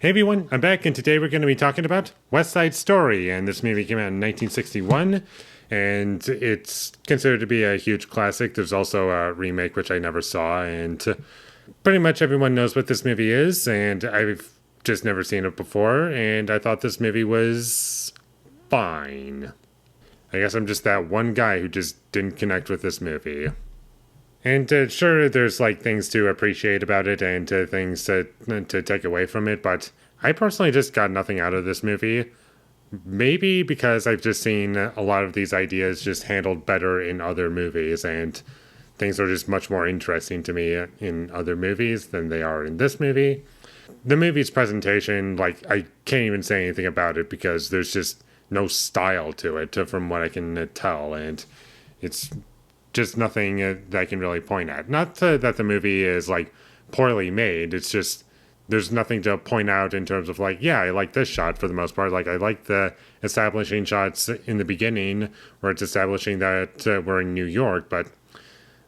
Hey everyone, I'm back, and today we're going to be talking about West Side Story. And this movie came out in 1961, and it's considered to be a huge classic. There's also a remake, which I never saw, and pretty much everyone knows what this movie is, and I've just never seen it before, and I thought this movie was fine. I guess I'm just that one guy who just didn't connect with this movie. And sure, there's like things to appreciate about it and things to take away from it, but I personally just got nothing out of this movie. Maybe because I've just seen a lot of these ideas just handled better in other movies, and things are just much more interesting to me in other movies than they are in this movie. The movie's presentation, like, I can't even say anything about it because there's just no style to it, from what I can tell, and it's just nothing that I can really point at. Not that the movie is like poorly made. It's just there's nothing to point out in terms of like, yeah, I like this shot for the most part. Like I like the establishing shots in the beginning where it's establishing that we're in New York, but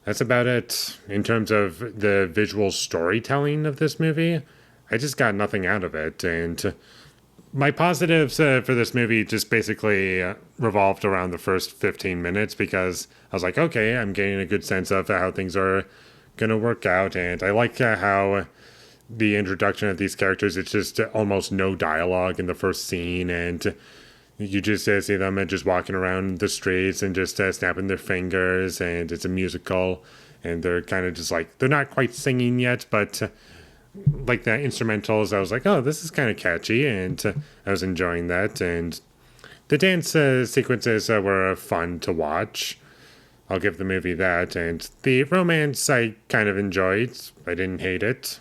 that's about it in terms of the visual storytelling of this movie. I just got nothing out of it, and my positives for this movie just basically revolved around the first 15 minutes because I was like, okay, I'm getting a good sense of how things are going to work out. And I like how the introduction of these characters, it's just almost no dialogue in the first scene. And you just see them just walking around the streets and just snapping their fingers. And it's a musical. And they're kind of just like, they're not quite singing yet, but like the instrumentals, I was like, oh, this is kind of catchy, and I was enjoying that. And the dance sequences were fun to watch. I'll give the movie that. And the romance I kind of enjoyed. I didn't hate it.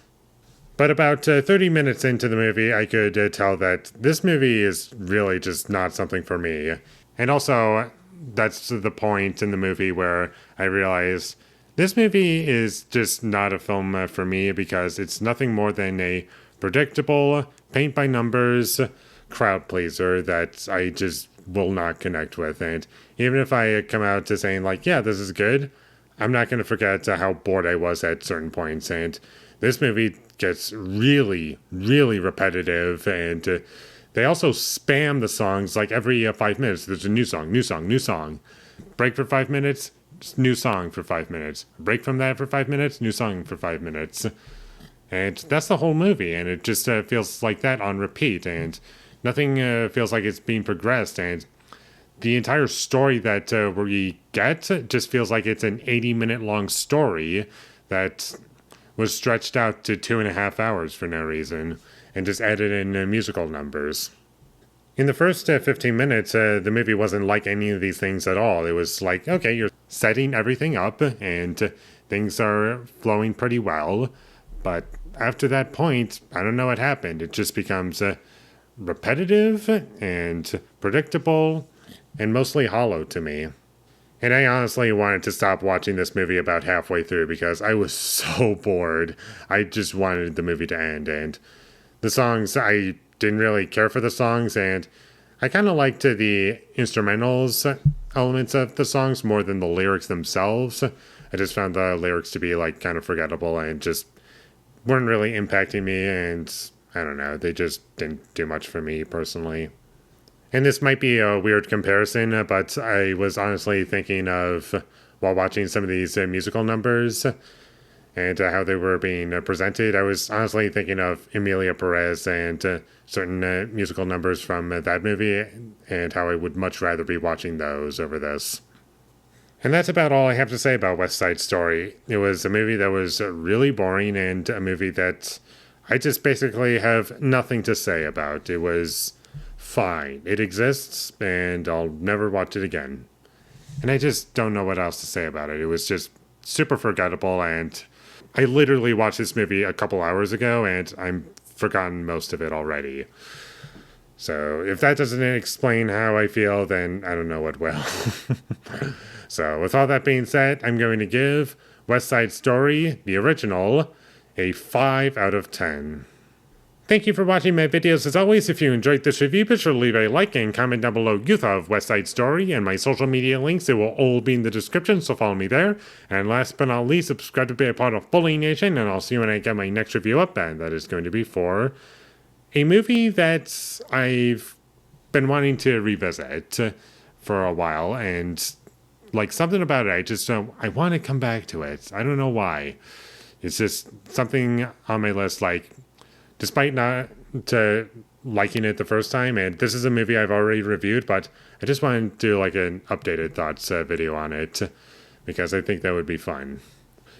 But about 30 minutes into the movie, I could tell that this movie is really just not something for me. And also, that's the point in the movie where I realized this movie is just not a film for me because it's nothing more than a predictable, paint by numbers crowd pleaser that I just will not connect with. And even if I come out to saying like, yeah, this is good, I'm not going to forget how bored I was at certain points. And this movie gets really, really repetitive, and they also spam the songs like every 5 minutes. There's a new song, new song, new song. Break for 5 minutes. New song for 5 minutes. Break from that for 5 minutes. New song for 5 minutes. And that's the whole movie. And it just feels like that on repeat. And nothing feels like it's being progressed. And the entire story that we get just feels like it's an 80-minute long story that was stretched out to 2.5 hours for no reason. And just added in musical numbers. In the first 15 minutes, the movie wasn't like any of these things at all. It was like, okay, you're setting everything up, and things are flowing pretty well. But after that point, I don't know what happened. It just becomes repetitive and predictable and mostly hollow to me. And I honestly wanted to stop watching this movie about halfway through because I was so bored. I just wanted the movie to end. And the songs, I didn't really care for the songs, and I kind of liked the instrumentals elements of the songs more than the lyrics themselves. I just found the lyrics to be like kind of forgettable and just weren't really impacting me, and I don't know, they just didn't do much for me personally. And this might be a weird comparison, but I was honestly thinking of, while watching some of these musical numbers, and how they were being presented, I was honestly thinking of Emilia Perez and certain musical numbers from that movie, and how I would much rather be watching those over this. And that's about all I have to say about West Side Story. It was a movie that was really boring, and a movie that I just basically have nothing to say about. It was fine. It exists, and I'll never watch it again. And I just don't know what else to say about it. It was just super forgettable, and I literally watched this movie a couple hours ago, and I'm forgotten most of it already. So if that doesn't explain how I feel, then I don't know what will. So with all that being said, I'm going to give West Side Story, the original, a 5 out of 10. Thank you for watching my videos. As always, if you enjoyed this review, be sure to leave a like and comment down below you thought of West Side Story, and my social media links, they will all be in the description, so follow me there. And last but not least, subscribe to be a part of Foley Nation, and I'll see you when I get my next review up, and that is going to be for A movie that I've been wanting to revisit for a while, and like something about it, I just don't. I want to come back to it. I don't know why. It's just something on my list. Like, despite not to liking it the first time, and this is a movie I've already reviewed, but I just want to do like an updated thoughts video on it because I think that would be fun.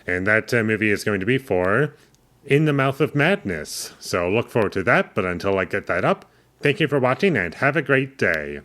And that movie is going to be for In the Mouth of Madness. So look forward to that. But until I get that up, thank you for watching and have a great day.